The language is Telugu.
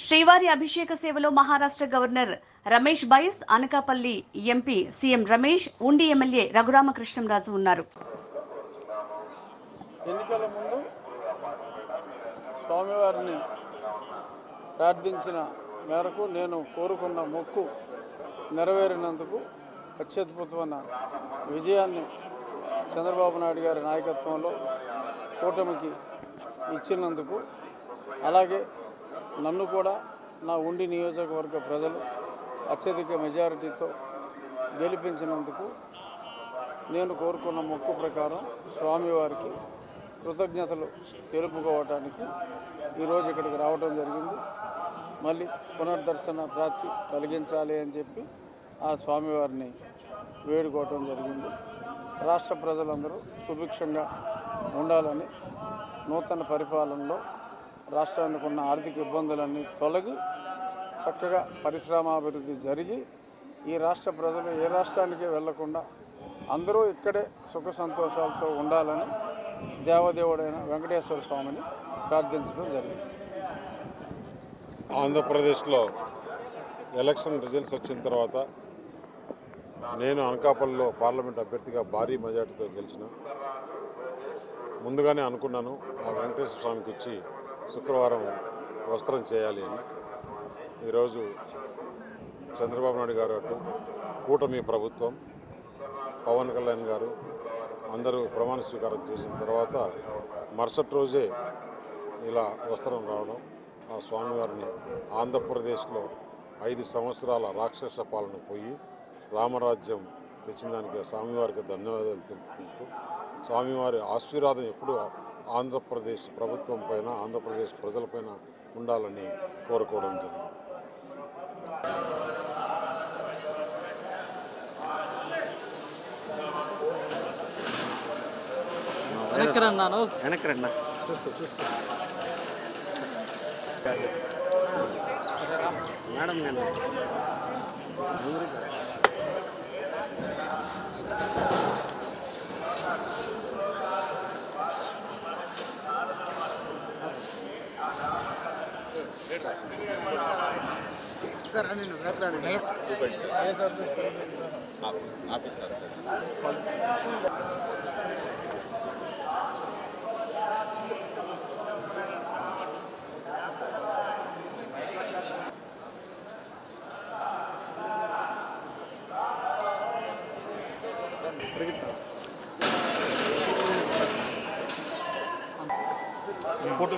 శ్రీవారి అభిషేక సేవలో Maharashtra governor Ramesh Bais, Anakapalli MP CM Ramesh, Undi MLA Raghurama Krishnam Raju ఉన్నారు. ఎన్నికల ముందు స్వామివారిని ప్రార్థించిన మేరకు నేను కోరుకున్న మొక్కు నెరవేరినందుకు అత్యద్భుతమైన విజయాన్ని చంద్రబాబు నాయుడు గారి నాయకత్వంలో కూటమికి ఇచ్చినందుకు, అలాగే నన్ను కూడా నా ఉండి నియోజకవర్గ ప్రజలు అత్యధిక మెజారిటీతో గెలిపించినందుకు నేను కోరుకున్న మొక్కు ప్రకారం స్వామివారికి కృతజ్ఞతలు తెలుపుకోవటానికి ఈరోజు ఇక్కడికి రావడం జరిగింది. మళ్ళీ పునర్దర్శన ప్రాప్తి కలిగించాలి అని చెప్పి ఆ స్వామివారిని వేడుకోవటం జరిగింది. రాష్ట్ర ప్రజలందరూ సుభిక్షంగా ఉండాలని, నూతన పరిపాలనలో రాష్ట్రానికి ఉన్న ఆర్థిక ఇబ్బందులన్నీ తొలగి చక్కగా పరిశ్రమాభివృద్ధి జరిగి ఈ రాష్ట్ర ప్రజలు ఏ రాష్ట్రానికి వెళ్లకుండా అందరూ ఇక్కడే సుఖ సంతోషాలతో ఉండాలని దేవదేవుడైన వెంకటేశ్వర స్వామిని ప్రార్థించడం జరిగింది. ఆంధ్రప్రదేశ్లో ఎలక్షన్ రిజల్ట్స్ వచ్చిన తర్వాత నేను అనకాపల్లిలో పార్లమెంట్ అభ్యర్థిగా భారీ మెజార్టీతో గెలిచిన. ముందుగానే అనుకున్నాను ఆ వెంకటేశ్వర స్వామికి వచ్చి శుక్రవారం వస్త్రం చేయాలి అని. ఈరోజు చంద్రబాబు నాయుడు గారు అటు కూటమి ప్రభుత్వం, పవన్ కళ్యాణ్ గారు అందరూ ప్రమాణ స్వీకారం చేసిన తర్వాత మరుసటి రోజే ఇలా వస్త్రం రావడం, ఆ స్వామివారిని ఆంధ్రప్రదేశ్లో 5 సంవత్సరాల రాక్షస పాలన పోయి రామరాజ్యం తెచ్చిన దానికి స్వామివారికి ధన్యవాదాలు తెలుపుకుంటూ, స్వామివారి ఆశీర్వాదం ఎప్పుడు ఆంధ్రప్రదేశ్ ప్రభుత్వం పైన, ఆంధ్రప్రదేశ్ ప్రజలపైన ఉండాలని కోరుకోవడం జరిగింది. Madam photo